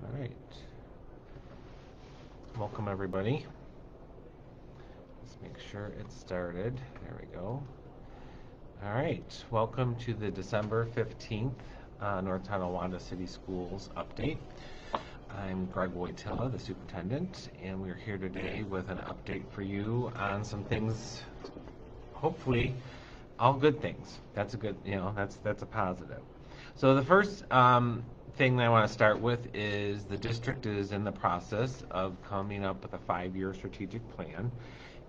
All right. Welcome, everybody. Let's make sure it's started. There we go. All right. Welcome to the December 15th North Tonawanda City Schools update. I'm Greg Wojtyla, the superintendent, and we're here today with an update for you on some things, hopefully, all good things. That's a good, that's a positive. So the first thing that I want to start with is the district is in the process of coming up with a 5-year strategic plan.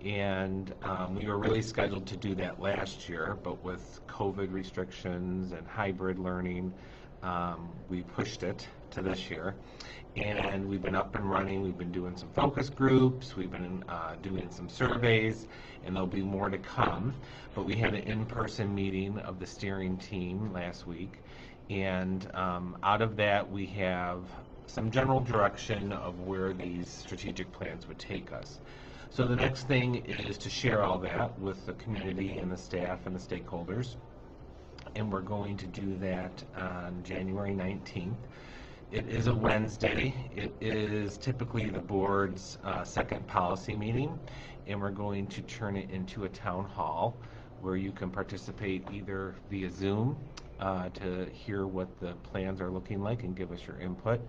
And we were really scheduled to do that last year, but with COVID restrictions and hybrid learning, we pushed it to this year. And we've been up and running. We've been doing some focus groups. We've been doing some surveys, and there'll be more to come. But we had an in-person meeting of the steering team last week. And out of that, we have some general direction of where these strategic plans would take us. So the next thing is to share all that with the community and the staff and the stakeholders. And we're going to do that on January 19th. It is a Wednesday. It is typically the board's second policy meeting, and we're going to turn it into a town hall where you can participate either via Zoom to hear what the plans are looking like and give us your input,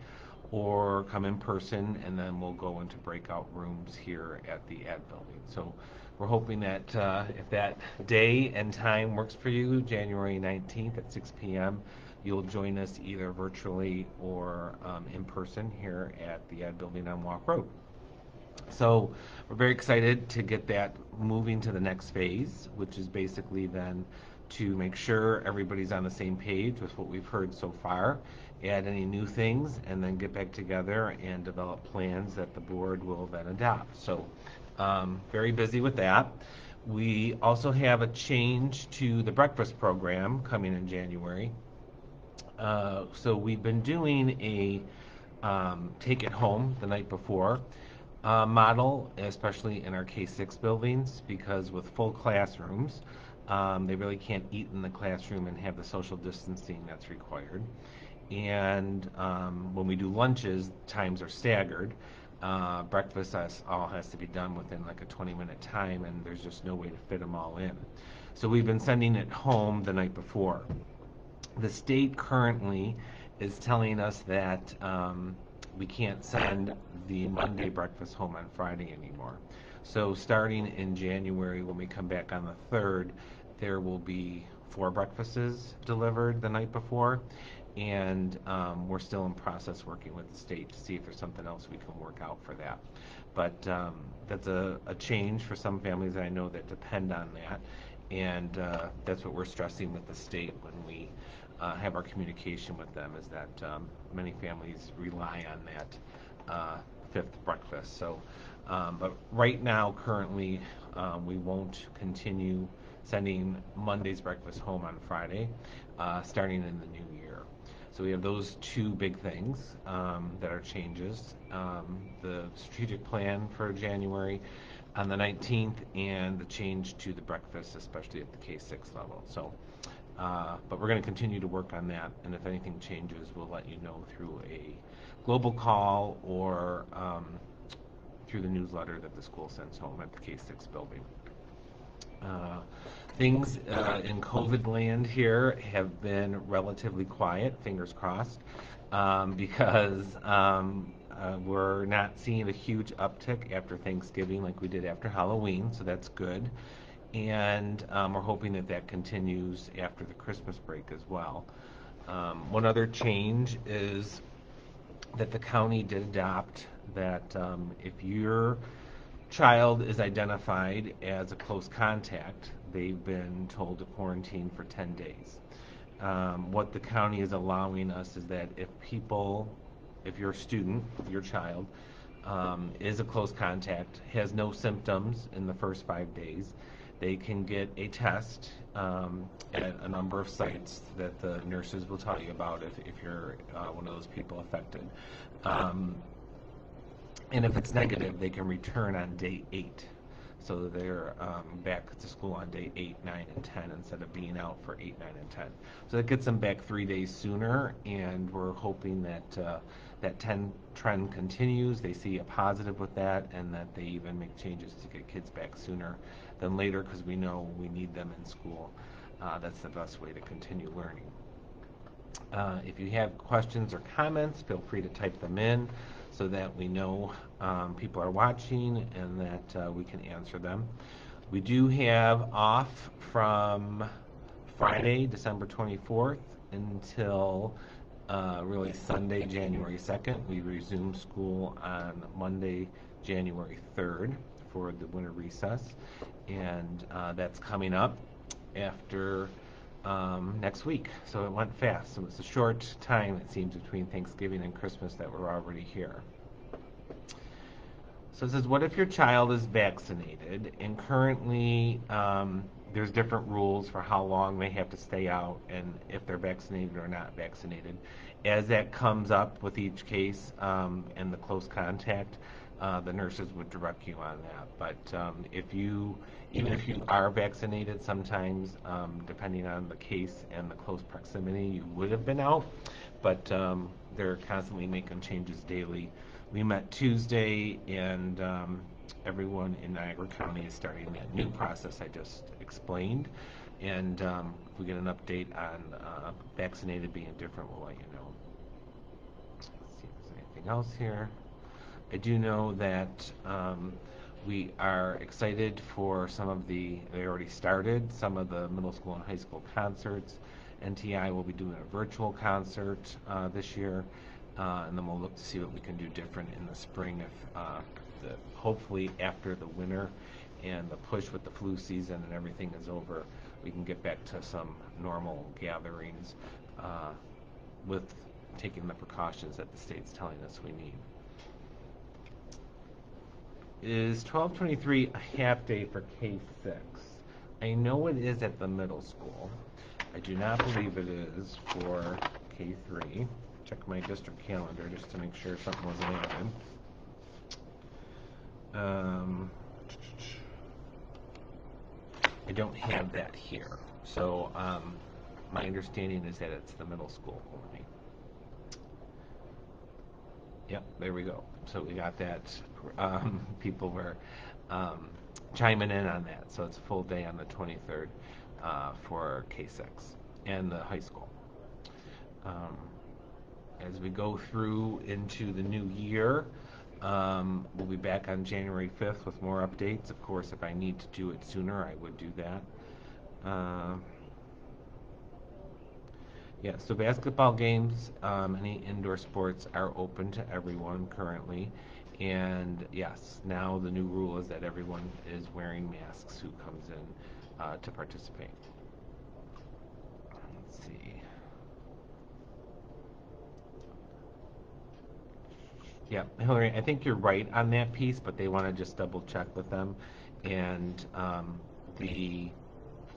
or come in person, and then we'll go into breakout rooms here at the ad building. So we're hoping that if that day and time works for you, January 19th at 6 p.m., you'll join us either virtually or in person here at the ad building on Walk Road. So we're very excited to get that moving to the next phase, which is basically then to make sure everybody's on the same page with what we've heard so far, add any new things, and then get back together and develop plans that the board will then adopt. So very busy with that. We also have a change to the breakfast program coming in January. So we've been doing a take it home the night before model, especially in our K-6 buildings, because with full classrooms, they really can't eat in the classroom and have the social distancing that's required. And when we do lunches, times are staggered. Breakfast all has to be done within like a 20-minute time, and there's just no way to fit them all in. So we've been sending it home the night before. The state currently is telling us that we can't send the Monday breakfast home on Friday anymore. So starting in January, when we come back on the 3rd, there will be 4 breakfasts delivered the night before. And we're still in process working with the state to see if there's something else we can work out for that. But that's a change for some families I know that depend on that. And that's what we're stressing with the state when we have our communication with them, is that many families rely on that 5th breakfast. So, but right now, currently, we won't continue sending Monday's breakfast home on Friday, starting in the new year. So we have those 2 big things that are changes. The strategic plan for January on the 19th, and the change to the breakfast, especially at the K-6 level. So, but we're going to continue to work on that, and if anything changes, we'll let you know through a global call or through the newsletter that the school sends home at the K-6 building. Things in COVID land here have been relatively quiet, fingers crossed, because we're not seeing a huge uptick after Thanksgiving like we did after Halloween, so that's good. And we're hoping that that continues after the Christmas break as well. One other change is that the county did adopt that if your child is identified as a close contact, they've been told to quarantine for 10 days. What the county is allowing us is that if your student, your child, is a close contact, has no symptoms in the first 5 days, they can get a test at a number of sites that the nurses will tell you about if you're one of those people affected. And if it's negative, they can return on day 8. so they're back to school on day 8, 9, and 10 instead of being out for 8, 9, and 10. So that gets them back 3 days sooner, and we're hoping that that 10 trend continues. They see a positive with that, and that they even make changes to get kids back sooner than later, because we know we need them in school. That's the best way to continue learning. If you have questions or comments, feel free to type them in so that we know people are watching and that we can answer them. We do have off from Friday, December 24th until really Sunday, January 2nd. We resume school on Monday, January 3rd for the winter recess, and that's coming up after next week. So it went fast. So it's a short time, it seems, between Thanksgiving and Christmas that we're already here. So it says, what if your child is vaccinated? And currently, there's different rules for how long they have to stay out and if they're vaccinated or not vaccinated. As that comes up with each case and the close contact, the nurses would direct you on that. But even if you are vaccinated, sometimes, depending on the case and the close proximity, you would have been out. But they're constantly making changes daily. We met Tuesday, and everyone in Niagara County is starting that new process I just explained. And if we get an update on vaccinated being different, we'll let you know. Let's see if there's anything else here. I do know that we are excited for they already started some of the middle school and high school concerts. NTI will be doing a virtual concert this year, and then we'll look to see what we can do different in the spring if hopefully after the winter and the push with the flu season and everything is over, we can get back to some normal gatherings with taking the precautions that the state's telling us we need. Is 12/23 a half day for K-6? I know it is at the middle school. I do not believe it is for K-3. Check my district calendar just to make sure something wasn't added. I don't have that here. So my understanding is that it's the middle school only. Yep, there we go. So we got that. People were chiming in on that. So it's a full day on the 23rd for K-6 and the high school. As we go through into the new year, we'll be back on January 5th with more updates. Of course, if I need to do it sooner, I would do that. Yeah, so basketball games, any indoor sports are open to everyone currently. And yes, now the new rule is that everyone is wearing masks who comes in to participate. Let's see. Yeah, Hillary, I think you're right on that piece, but they want to just double check with them. And the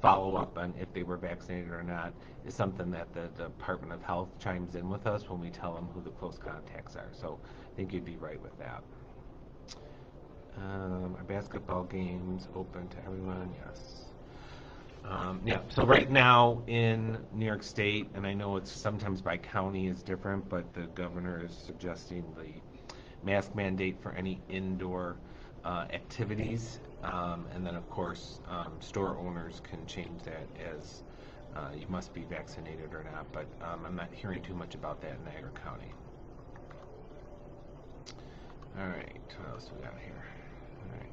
follow-up on if they were vaccinated or not is something that the Department of Health chimes in with us when we tell them who the close contacts are. So I think you'd be right with that. Are basketball games open to everyone? Yes. Yeah, so right now in New York State, and I know it's sometimes by county is different, but the governor is suggesting the mask mandate for any indoor activities. And then, of course, store owners can change that as you must be vaccinated or not. But I'm not hearing too much about that in Niagara County. All right, what else we got here? All right.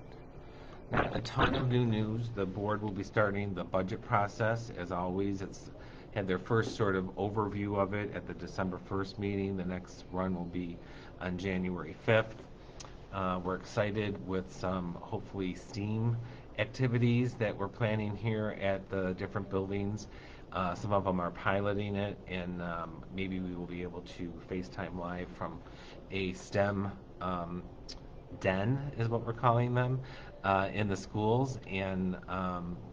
Not a ton of new news. The board will be starting the budget process. As always, it's had their first sort of overview of it at the December 1st meeting. The next run will be on January 5th. We're excited with some hopefully STEAM activities that we're planning here at the different buildings. Some of them are piloting it, and maybe we will be able to FaceTime live from a STEM den, is what we're calling them, in the schools, and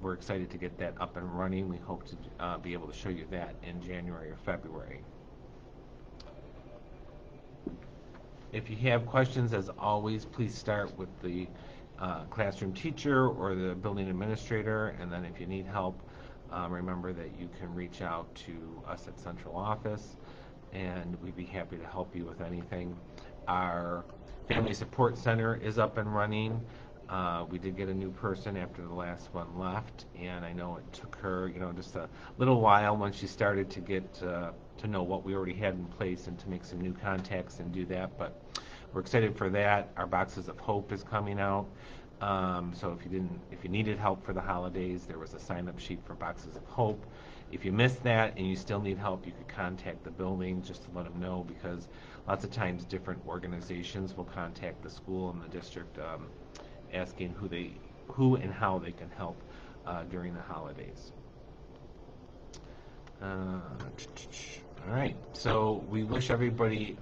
we're excited to get that up and running. We hope to be able to show you that in January or February. If you have questions, as always, please start with the classroom teacher or the building administrator. And then if you need help, remember that you can reach out to us at central office, and we'd be happy to help you with anything. Our Family Support Center is up and running. We did get a new person after the last one left, and I know it took her, just a little while when she started to get to know what we already had in place and to make some new contacts and do that. But we're excited for that. Our Boxes of Hope is coming out. So if you needed help for the holidays, there was a sign-up sheet for Boxes of Hope. If you missed that and you still need help, you could contact the building just to let them know, because lots of times different organizations will contact the school and the district asking who and how they can help during the holidays. All right, so we wish everybody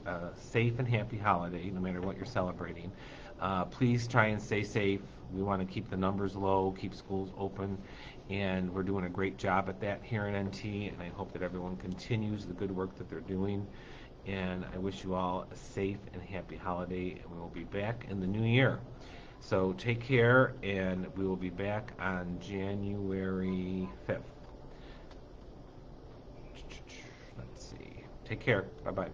a safe and happy holiday, no matter what you're celebrating. Please try and stay safe. We want to keep the numbers low, keep schools open, and we're doing a great job at that here in NT, and I hope that everyone continues the good work that they're doing. And I wish you all a safe and happy holiday, and we will be back in the new year. So take care, and we will be back on January 5th. Let's see. Take care. Bye-bye.